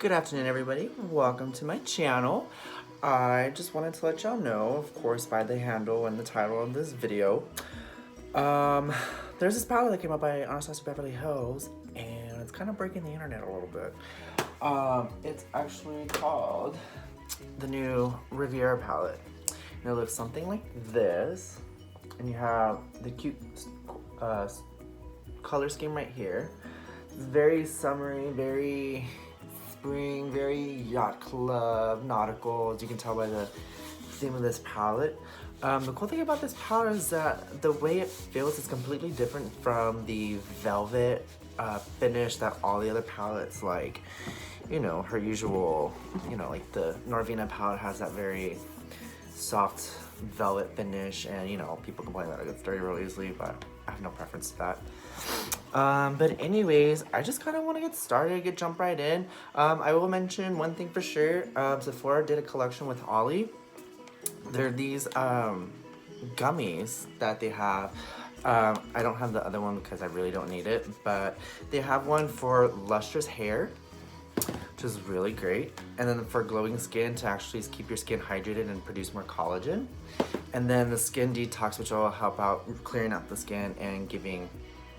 Good afternoon, everybody. Welcome to my channel. I just wanted to let y'all know, of course, by the handle and the title of this video, there's this palette that came out by Anastasia Beverly Hills, and it's kind of breaking the internet a little bit. It's actually called the new Riviera palette. And it looks something like this, and you have the cute color scheme right here. It's very summery, very spring, very yacht club, nautical, as you can tell by the theme of this palette. The cool thing about this palette is that the way it feels is completely different from the velvet finish that all the other palettes, like, you know, her usual, you know, like the Norvina palette has that very soft velvet finish, and you know, people complain that it gets dirty real easily, but I have no preference to that. But anyways, I just kind of want to get started, jump right in. I will mention one thing for sure. Sephora did a collection with Ollie. They're these gummies that they have. I don't have the other one because I really don't need it, but they have one for lustrous hair, which is really great, and then for glowing skin to actually keep your skin hydrated and produce more collagen, and then the skin detox, which will help out clearing out the skin and giving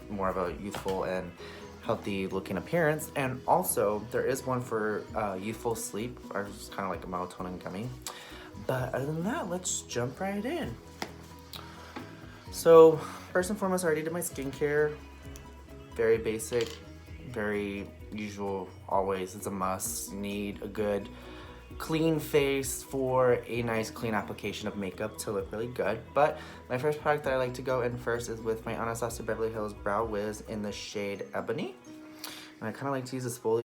more of a youthful and healthy looking appearance. And also there is one for youthful sleep, or just kind of like a melatonin gummy. But other than that, let's jump right in. So first and foremost, I already did my skincare. Very basic, very usual, always. It's a must. You need a good clean face for a nice clean application of makeup to look really good. But my first product that I like to go in first is with my Anastasia Beverly Hills Brow Wiz in the shade Ebony. And I kind of like to use this fully.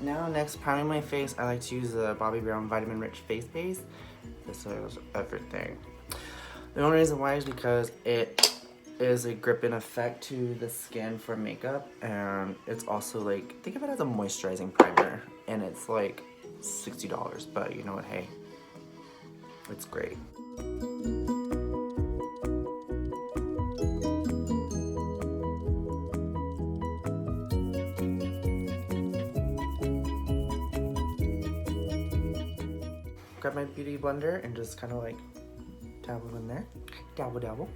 Now next, priming my face, I like to use the Bobbi Brown Vitamin Rich Face Base. This is everything. The only reason why is because it is a grip-in effect to the skin for makeup, and it's also like, think of it as a moisturizing primer, and it's like $60, but you know what, hey, it's great. Grab my beauty blender and just kind of like dabble in there. Dabble, dabble.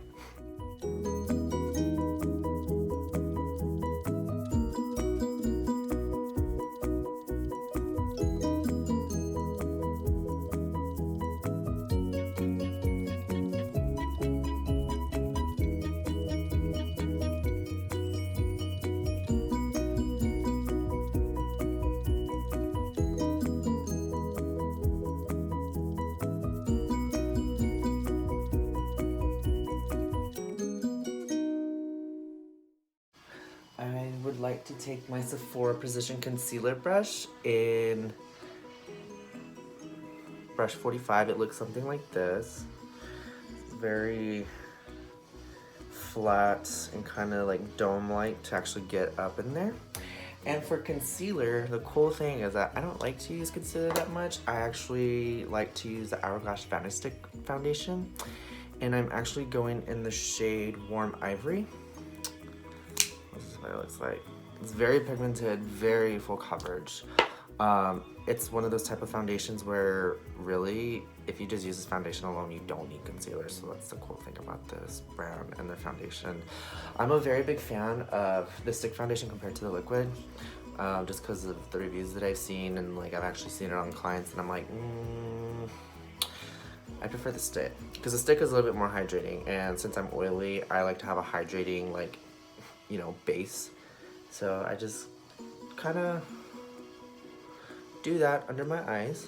I would like to take my Sephora Precision Concealer brush in brush 45. It looks something like this. Very flat and kind of like dome-like to actually get up in there. And for concealer, the cool thing is that I don't like to use concealer that much. I actually like to use the Hourglass Vanity Stick foundation. And I'm actually going in the shade Warm Ivory. This is what it looks like. It's very pigmented, very full coverage. It's one of those type of foundations where really, if you just use this foundation alone, you don't need concealer. So that's the cool thing about this brand and their foundation. I'm a very big fan of the stick foundation compared to the liquid, just because of the reviews that I've seen, and like I've actually seen it on clients, and I'm like, I prefer the stick because the stick is a little bit more hydrating, and since I'm oily, I like to have a hydrating, like, you know, base. So I just kind of do that under my eyes.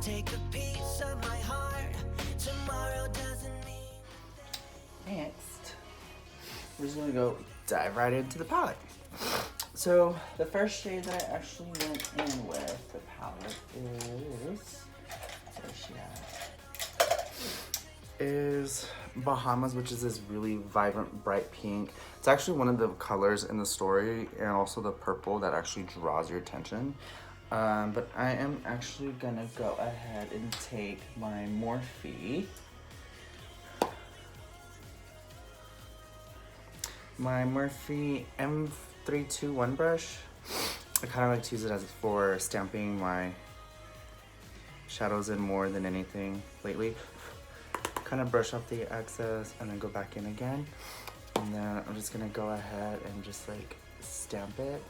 Take a piece of my heart. Tomorrow doesn't mean. Next, we're just gonna go dive right into the palette. So the first shade that I actually went in with the palette is Bahamas, which is this really vibrant, bright pink. It's actually one of the colors in the story, and also the purple that actually draws your attention. But I am actually gonna go ahead and take my Morphe. My Morphe M321 brush. I kind of like to use it as for stamping my shadows in more than anything lately. Kind of brush off the excess and then go back in again. And then I'm just gonna go ahead and just like stamp it.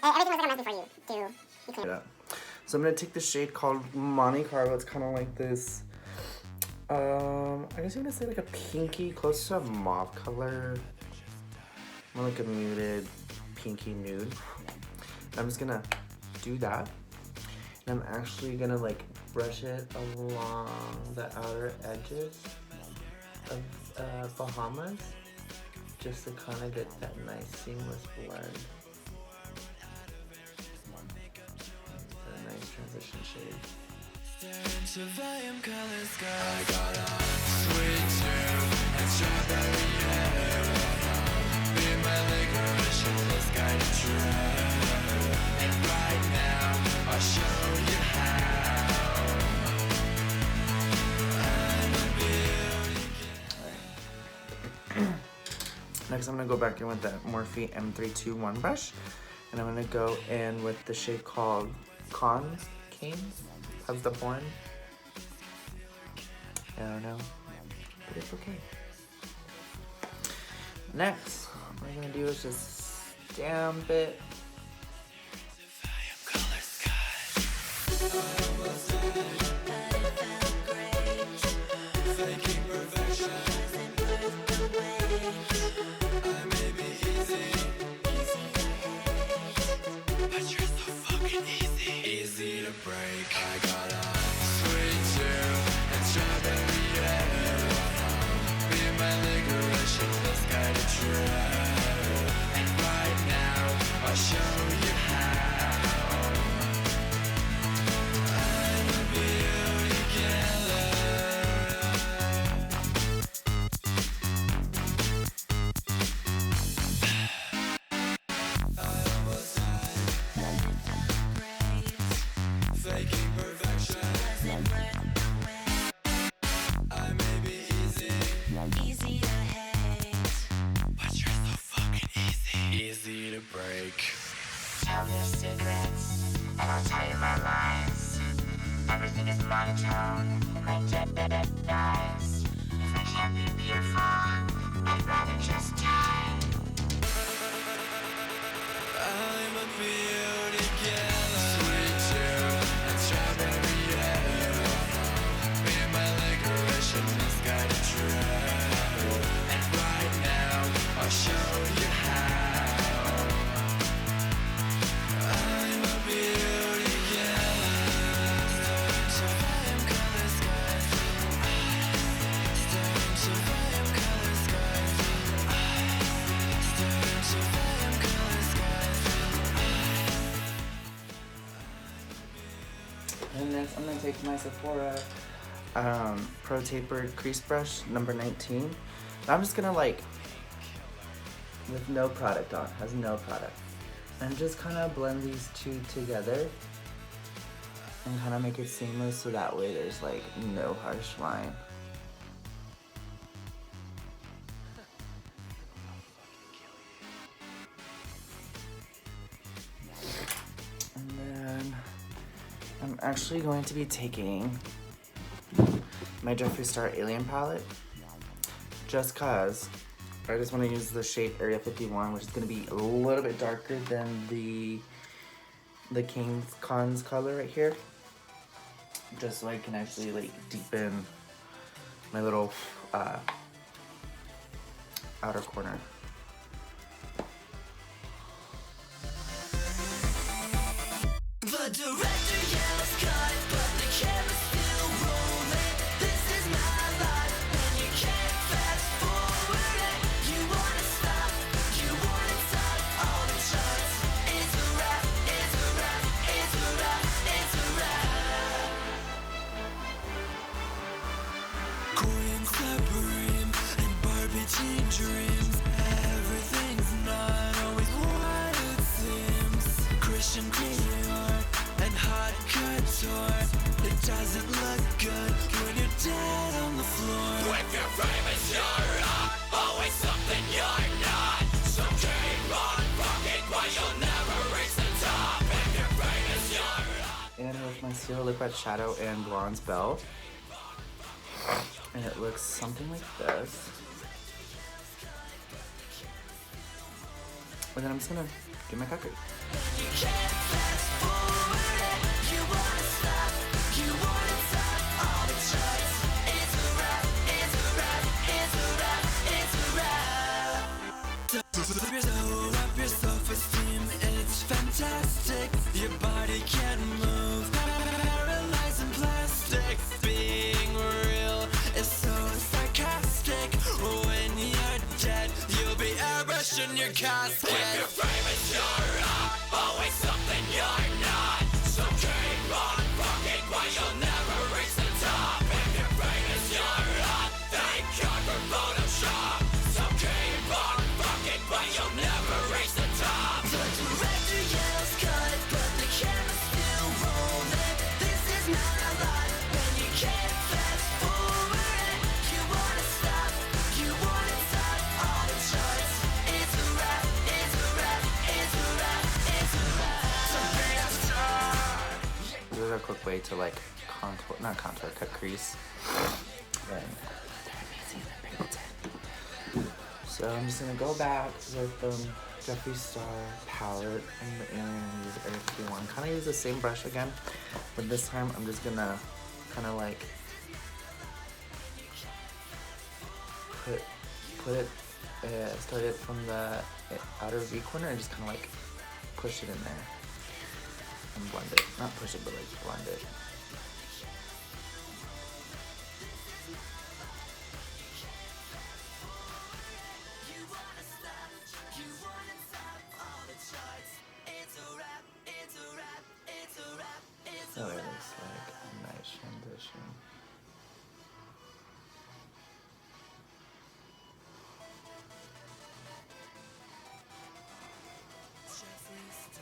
Everything looks like a mess before you clean. it up. So I'm gonna take the shade called Monte Carlo. It's kind of like this, I guess you're gonna say like a pinky, close to a mauve color. More like a muted pinky nude. I'm just gonna do that. And I'm actually gonna like brush it along the outer edges of Bahamas, just to kind of get that nice seamless blend. A nice transition shade. I got a sweet tooth and strawberry hair. Be my licorice and let's guide a trail. And right now, I'll show you how. I'm a beauty. Next, I'm gonna go back in with that Morphe M321 brush, and I'm gonna go in with the shade called Canes. How's the blend? I don't know, but it's okay. Next, what I'm gonna do is just stamp it. Tell me your secrets, and I'll tell you my lies. Everything is monotone, and my dead dies. If I can't be beautiful, I'd rather just die. I'm a beauty killer. Sweet tooth and strawberry hair. Be my licorice and let's guide a trail. And right now, I'll show you how. I'm a beauty killer. Staring to color skies. Staring to color skies. Staring to color skies. And next, I'm gonna take my Sephora Pro Tapered Crease Brush, number 19. And I'm just gonna with no product on, has no product. And just kind of blend these two together and kind of make it seamless so that way there's no harsh line. And then I'm actually going to be taking my Jeffree Star Alien palette, just cause I just want to use the shade Area 51, which is going to be a little bit darker than the Cons color right here, just so I can actually deepen my little outer corner. The director yells cut, but the camera's still rolling. This is my life, and you can't fast forward it. You wanna stop, you wanna top all the charts. It's a wrap, it's a wrap, it's a wrap, it's a wrap. Queen supreme and Barbie teen dreams. Everything's not always what it seems. Christian Dior and hot couture. It doesn't look good when you're dead on the floor. If you're famous, you're not always something you're not. So keep on fucking, but you'll never reach the top. If you're famous, you're not. And with my Zero Liquid Shadow and Bronze Belt. And it looks something like this. And then I'm just gonna do my cut crease. You can't fast forward it. You wanna stop. You wanna top all the charts. It's a wrap. It's a wrap. It's a wrap. It's a wrap. Hold up your self-esteem. It's fantastic. Your body can move. Paralyzed in plastic. Being real is so sarcastic. When you're dead, you'll be airbrushed in your casket. If your frame is your rock, always something you're not. So keep on fucking while you'll never reach the top. If your frame is your rock, thank God for Photoshop. So keep on fucking while you'll never reach the top. The director yells cut, but the camera's still rolling. This is not a life when you can't fast forward it. You wanna stop, you wanna top all the charts. It's a wrap, it's a wrap, it's a wrap, it's a wrap. So bring us time. This is a quick way to like contour, not contour, cut crease. Then they're amazing, they're pigmented. So I'm just gonna go back with the Jeffree Star palette and use everyone. Kind of use the same brush again, but this time I'm just gonna kind of like put it, start it from the outer V corner and just kind of like push it in there and blend it. Not push it, but like blend it. So it looks like a nice transition.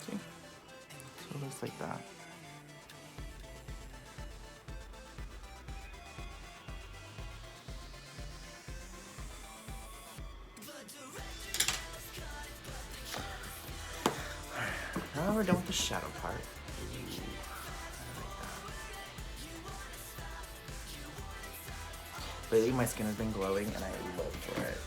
See? So it looks like that. Now we're done with the shadow part. Lately my skin has been glowing and I live for it.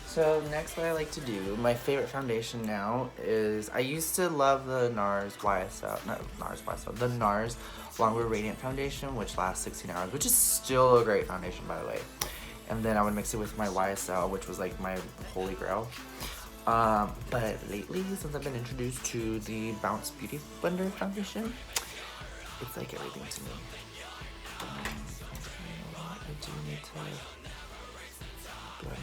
So next what I like to do, my favorite foundation now is, I used to love the NARS YSL, not NARS YSL, the NARS Longer Radiant Foundation, which lasts 16 hours, which is still a great foundation by the way. And then I would mix it with my YSL, which was like my holy grail. But lately, since I've been introduced to the Bounce Beauty Blender foundation, it's like everything to me. I do need to blend her out.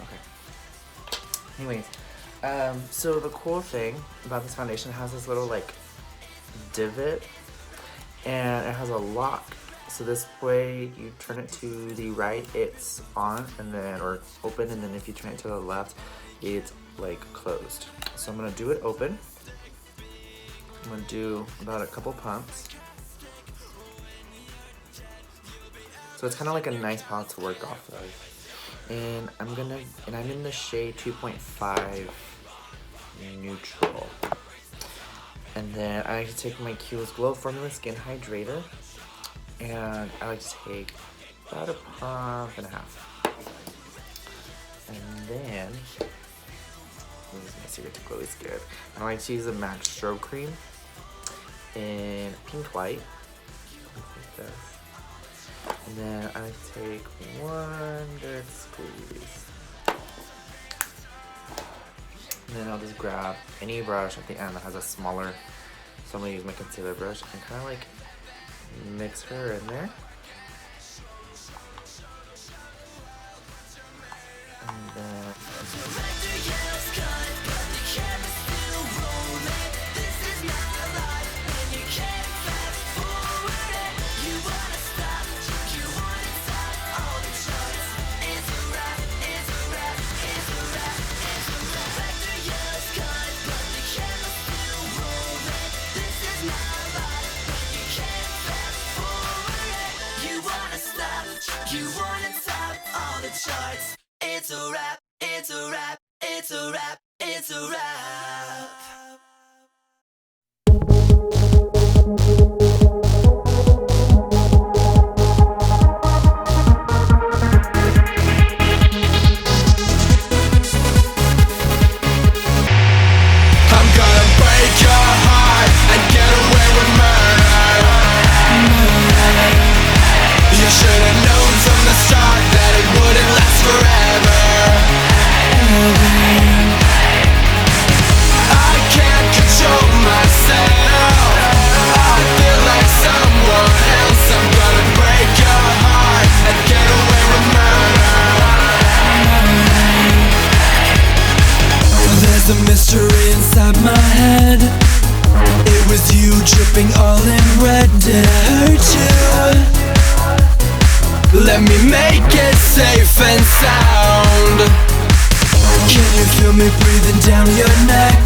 Okay. Anyways, so the cool thing about this foundation, it has this little like divot and it has a lock. So this way you turn it to the right, it's on, and then, or open, and then if you turn it to the left, it's like closed. So I'm gonna do it open. I'm gonna do about a couple pumps. So it's kind of like a nice palette to work off of. And I'm in the shade 2.5 neutral. And then I like to take my Kiehl's Glow Formula Skin Hydrator. And I like to take about a pump and a half. And then, this is my secret to glowy skin. I like to use a MAC Strobe Cream in Pink White. Like this. And then I like to take one good squeeze. And then I'll just grab any brush at the end that has a smaller, so I'm gonna use my concealer brush and kind of like mix her in there. And then you wanna top all the charts. It's a wrap, it's a wrap, it's a wrap, it's a wrap. dripping all in red. Did I hurt you? Let me make it safe and sound. Can you feel me breathing down your neck?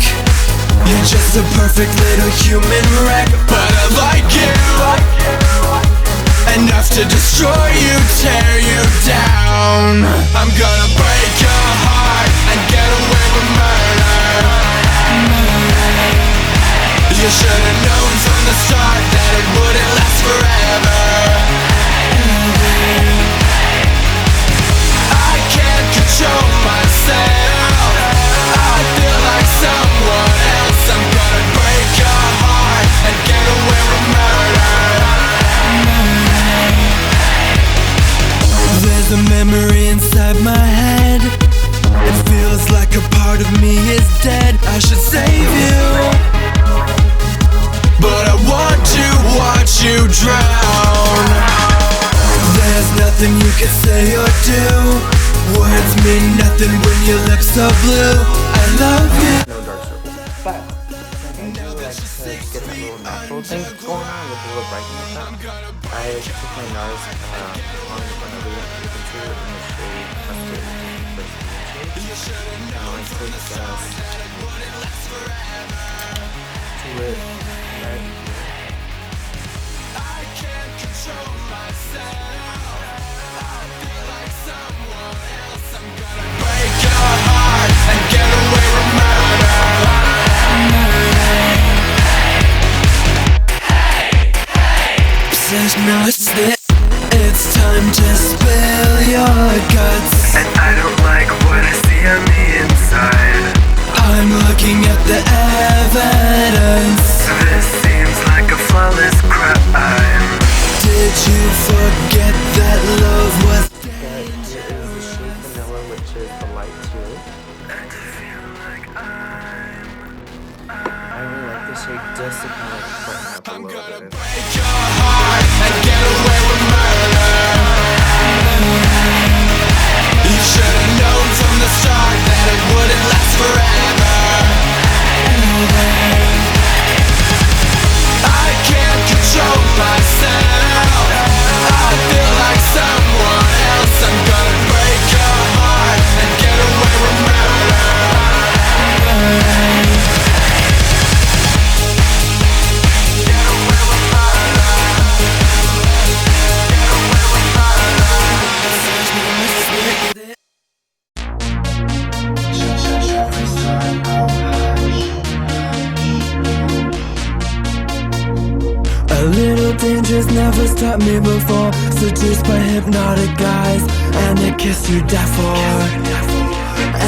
You're just a perfect little human wreck. But I like you enough to destroy you, tear you down. I'm gonna break your heart and get away with murder. You should've known from the start that it wouldn't last forever. I can't control myself. I feel like someone else. I'm gonna break your heart and get away with murder. There's a memory inside my head. It feels like a part of me is dead. I should save you, but I want to watch you drown. There's nothing you can say or do. Words mean nothing when your lips are blue. I love you. No dark circles. But I do like to get that little natural thing going on with a little brightness like that. I took my NARS on whenever you can see it in the shade mustard first shade. And I took to it right here. I can't control myself. I feel like someone else. I'm gonna break your heart and get away with murder. Says no, it's time to spill your guts. And I don't like what I see on the inside. I'm looking at the evidence. This seems like a flawless crime. Did you forget that love was That here is the shade vanilla, which is the light too. And I feel like I really like this shade just to kind of brighten up a I'm little gonna bit. break your heart and get away with murder. You should've known from the start that it wouldn't last forever. I can't control myself. I feel like someone else. I'm gonna break your heart and get away with murder. A little dangerous, never stopped me before. Seduced by hypnotic guys, and a kiss you die for.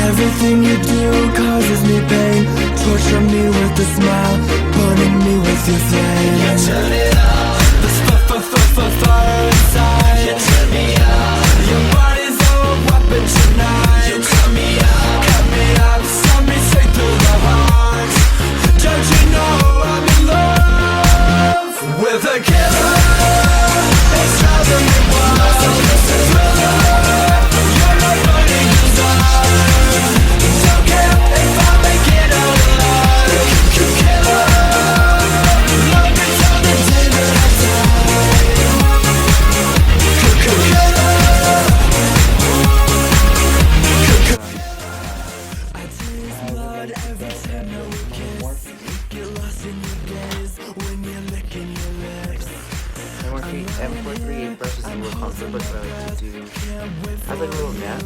Everything you do causes me pain. Torture me with a smile, burning me with your flame. You turn it up, the fire inside. You turn me up, your body's a weapon tonight. You cut me up, send me straight through the heart. Don't you know I'm in love with a killer? It's driving me wild. Thriller, you're my burning desire. Don't care if I make it out alive. Killer, love me till the day that I die. Killer, I taste blood every time that we kiss. Get lost in your gaze when you're licking your lips. M438 brush is a little comfortable, but I like to do has like a little net,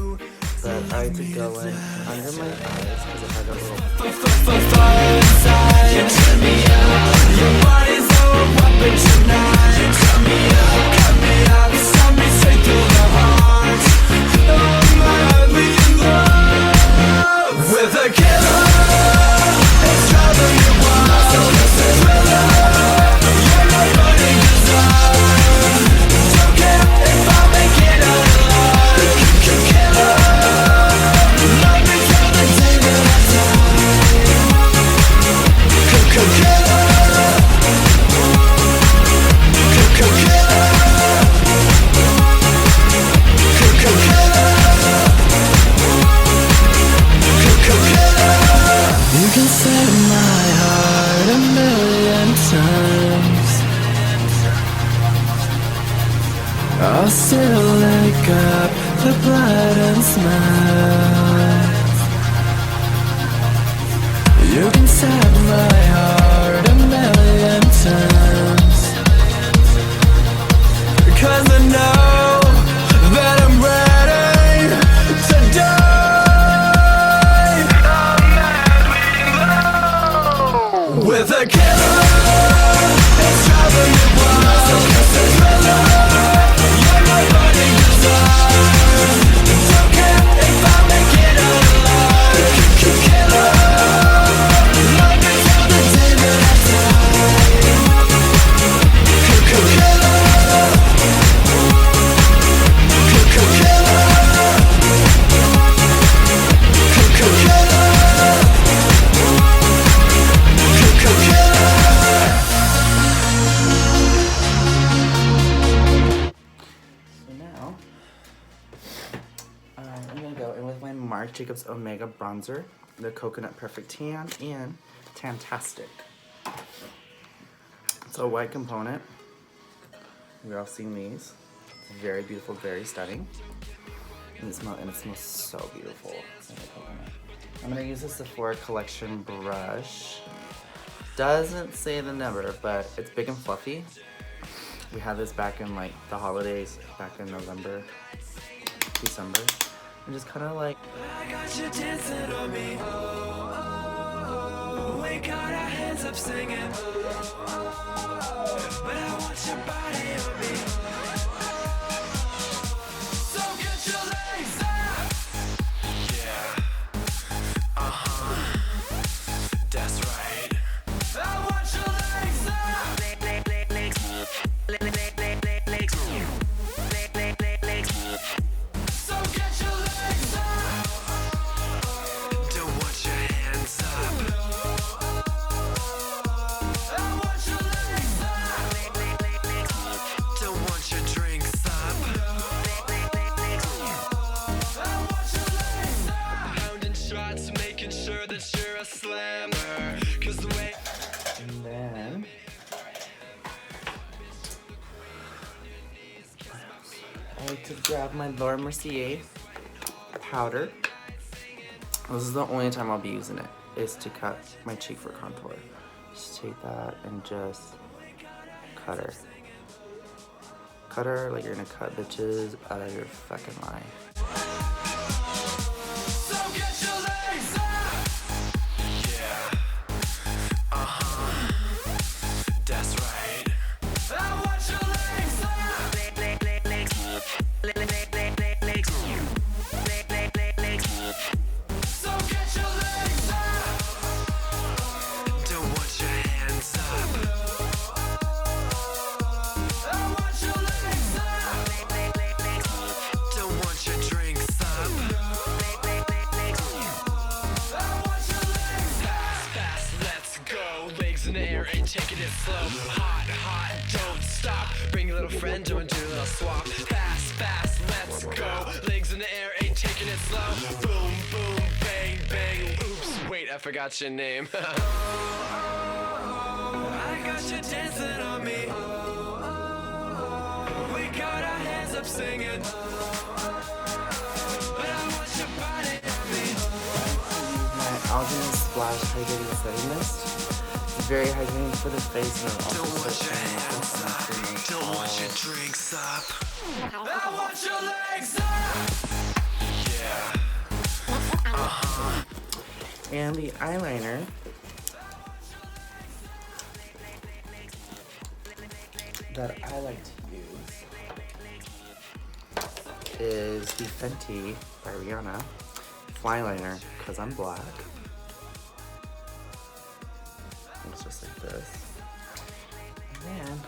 but I like to go in under my eyes because it has a little Fire inside. You turn me up, your body's a weapon tonight. You cut me up, send me straight through the heart. I'm madly in love with a killer. It's driving me wild. Thriller, you're my burning desire. Don't care if I make it out alive. Killer, love me till the day that I die. Killer. I'll still lick up the blood and smile. You can stab my heart a million times, 'cause I know that I'm ready to die. With a killer, it's driving me wild. It's a thriller, you're my burning desire. Don't care if I make it out alive. Killer, love me till the day that I die. Killer, I'm gonna go in with my Marc Jacobs Omega bronzer, the Coconut Perfect Tan and Tantastic. It's a white component. We've all seen these. It's very beautiful, very stunning. And it smells so beautiful. It's like a coconut. I'm gonna use this Sephora Collection brush. Doesn't say the number, but it's big and fluffy. We had this back in like the holidays, back in November, December. And just kind of like. I got you dancing on me. We got our hands up singing. But I want your body on me. So get your legs up. Yeah. That's right. I want your legs up. So get your legs up. Don't want your hands up. I want your legs up. Don't want your drinks up. I want your legs up. Pounding shots, making sure that you're a slammer. 'Cause the way. And then. I like to grab my Laura Mercier powder. This is the only time I'll be using it, is to cut my cheek for contour. Just take that and just cut her. Cut her like you're gonna cut bitches out of your fucking life. So get your legs up. Yeah. That's right. I want your legs up. So get your legs up. Don't want your hands up. I want your legs up. Don't want your drinks up. I want your legs up. Fast, let's go. Legs in the air, ain't taking it slow. Hot, hot, don't stop. Bring a little friend, do a little swap. Fast, let's go. Legs in the air, ain't taking it slow. Boom, boom, bang, bang. Oops, wait, I forgot your name. I got you dancing on me. We got our hands up singing. But I want your body on me. My Alginate Splash Hydrating Setting Mist. It's very hydrating for the face and it Don't also want sets your your hands muscles up. and Don't want your drinks up. I want your legs up. Yeah. And the eyeliner that I like to use is the Fenty by Rihanna Flyliner, because I'm black. It's just like this. And then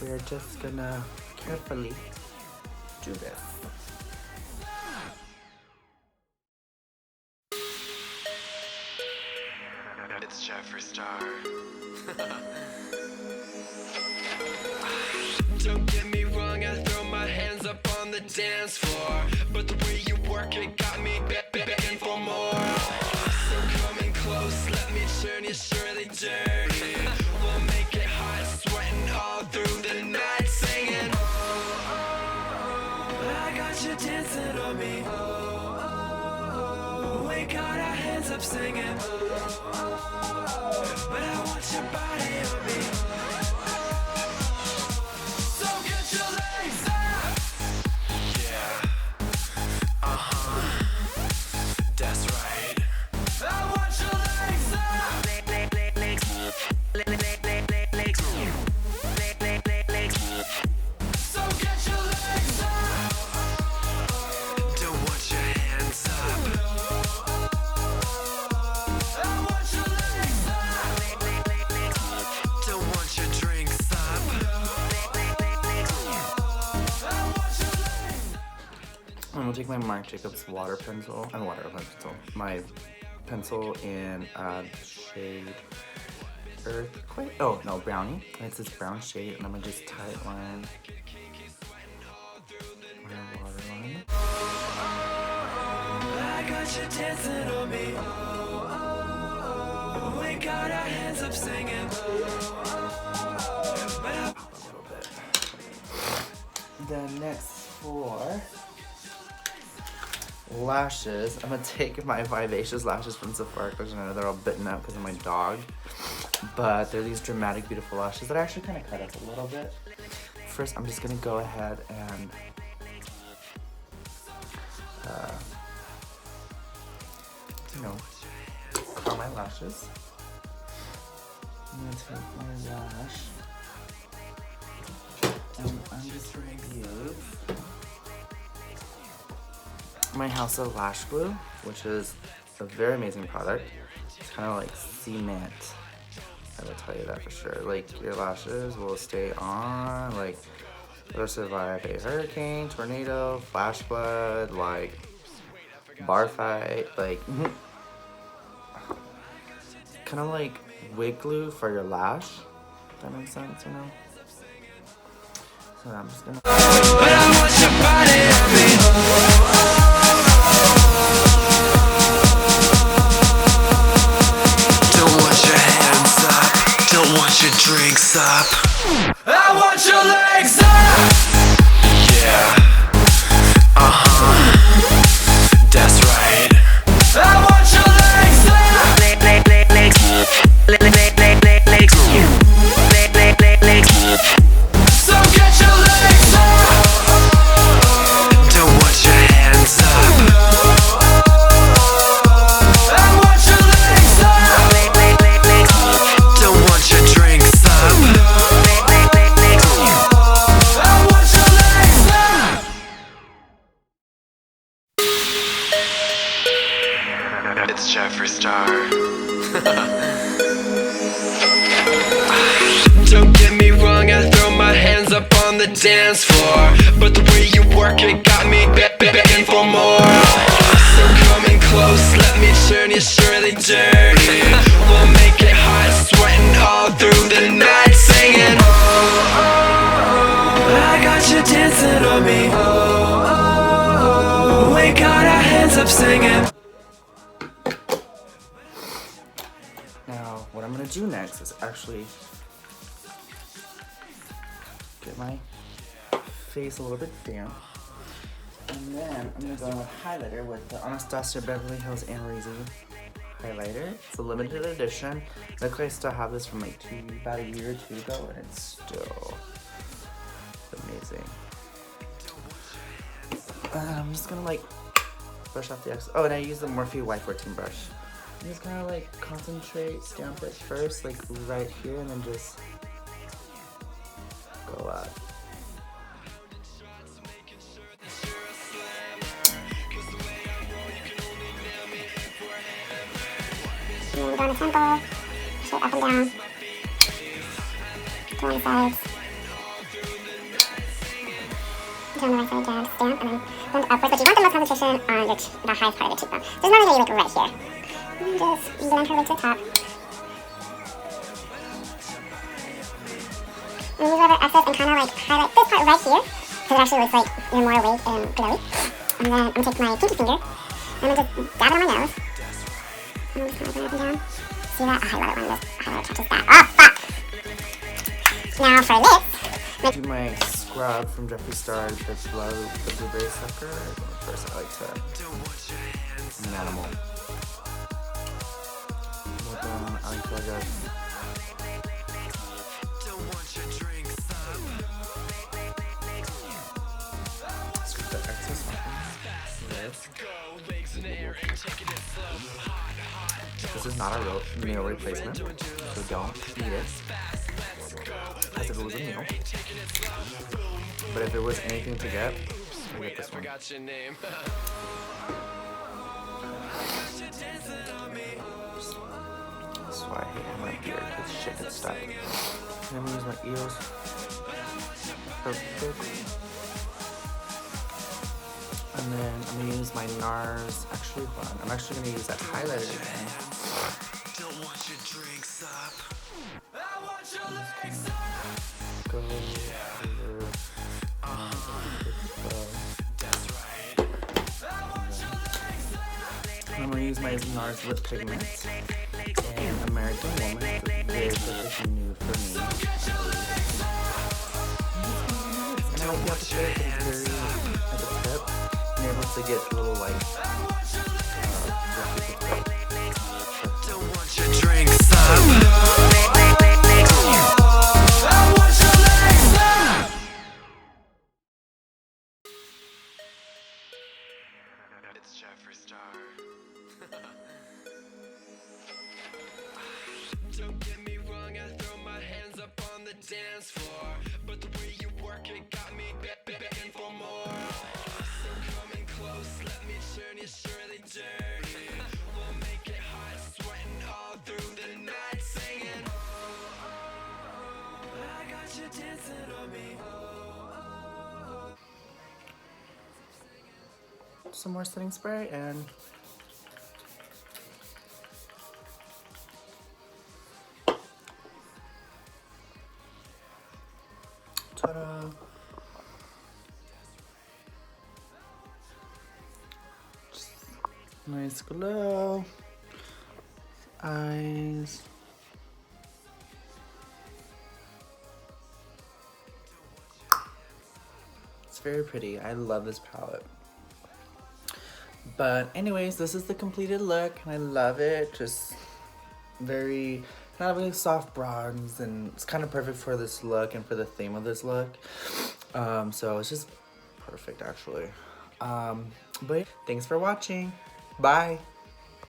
we're just gonna carefully do this. It's Jeffree Star. Don't get me wrong, I throw my hands up on the dance floor, but the way you work it got me begging for more. So coming close, let me turn you surely dirty. We'll make it hot, sweating all through the night, singing. your body on me. So get your legs up. Yeah. That's right. I want your legs up. So get your legs up. Don't want your hands up. I want your legs up. Don't want your drinks up. I want your legs up. I'm gonna take my Marc Jacobs water pencil, my pencil in shade Earthquake. Oh no, Brownie. It's this brown shade, and I'm gonna just tight line my waterline. I got you dancing on me. We got our hands up singing. A little bit. Then next for lashes, I'm gonna take my Vivacious lashes from Sephora because I know they're all bitten out because of my dog. But they're these dramatic, beautiful lashes that I actually kind of cut up a little bit. First, I'm just gonna go ahead and curl my lashes. I'm gonna take my lash and I'm just gonna use my House of Lash Glue, which is a very amazing product. It's kind of like cement. I will tell you that for sure. Like, your lashes will stay on, like, they'll survive a hurricane, tornado, flash flood, like, bar fight, like, kind of like wig glue for your lash. If that makes sense, you know? So I'm just gonna. But I want your body on me. Don't want your hands up. Don't want your drinks up. I want your legs up. Yeah. That's right. I want your legs up. So get your legs up. Don't want your hands up. I want your legs up. Don't want your drinks up. I want your legs up. It's Jeffree Star. Don't get me wrong, I throw my hands up on the dance floor, but the way you work it got me begging for more. So coming close, let me turn you surely dirty. We'll make it hot, sweating all through the night, singing. I got you dancing on me. We got our hands up singing. Now, what I'm gonna do next is actually get my face a little bit damp, and then I'm gonna go in with highlighter with the Anastasia Beverly Hills Amaretto highlighter. It's a limited edition. Look, I still have this from like about a year or two ago, and it's still amazing. I'm just gonna like brush off the excess. Oh, and I use the Morphe Y14 brush. I'm just gonna like concentrate, stamp it first, like right here, and then just go up. And then we go on the temple, straight up and down, to one side. Turn the right side down, stamp, and then blend upwards. But you want the most concentration on the highest part of the cheekbone. So it's normally like right here. And just blend her way to the top. And use whatever excess and kind of like highlight this part right here, because it actually looks like you're more awake and glowy. And then I'm gonna take my pinky finger, and I'm gonna just dab it on my nose. And I'm just gonna bring it up and down. See that? Oh, I love it when this highlight touches that. Oh, fuck! Now for lips. Do my scrub from Jeffree Star, the blueberry sucker. First, I like to an animal. I like to This is not a real meal replacement, so don't eat it as if it was a meal. But if it was anything to get, I get this one. That's why I hate having my beard, because shit gets stuck. And I'm gonna use my eels. Perfect. And then I'm gonna use my NARS. Actually, hold on. I'm actually gonna use that highlighter again. Don't want your drinks up. Go here. I'm gonna use my NARS lip pigment and American Woman. It's very new for me. And I hope you have to share it because it's very at the tip. And you're able to get a little like Don't want your drinks up. It's Jeffree Star. Don't get me wrong, I throw my hands up on the dance floor, but the way you work it got me begging for more. So come in close, let me turn you surely dirty. We'll make it hot, sweating all through the night, singing. I got you dancing on me. some more setting spray and ta-da! Just nice glow. Eyes. It's very pretty. I love this palette. But anyways, this is the completed look and I love it. Just very kind of like soft bronze, and it's kind of perfect for this look and for the theme of this look. So it's just perfect actually. But thanks for watching. Bye.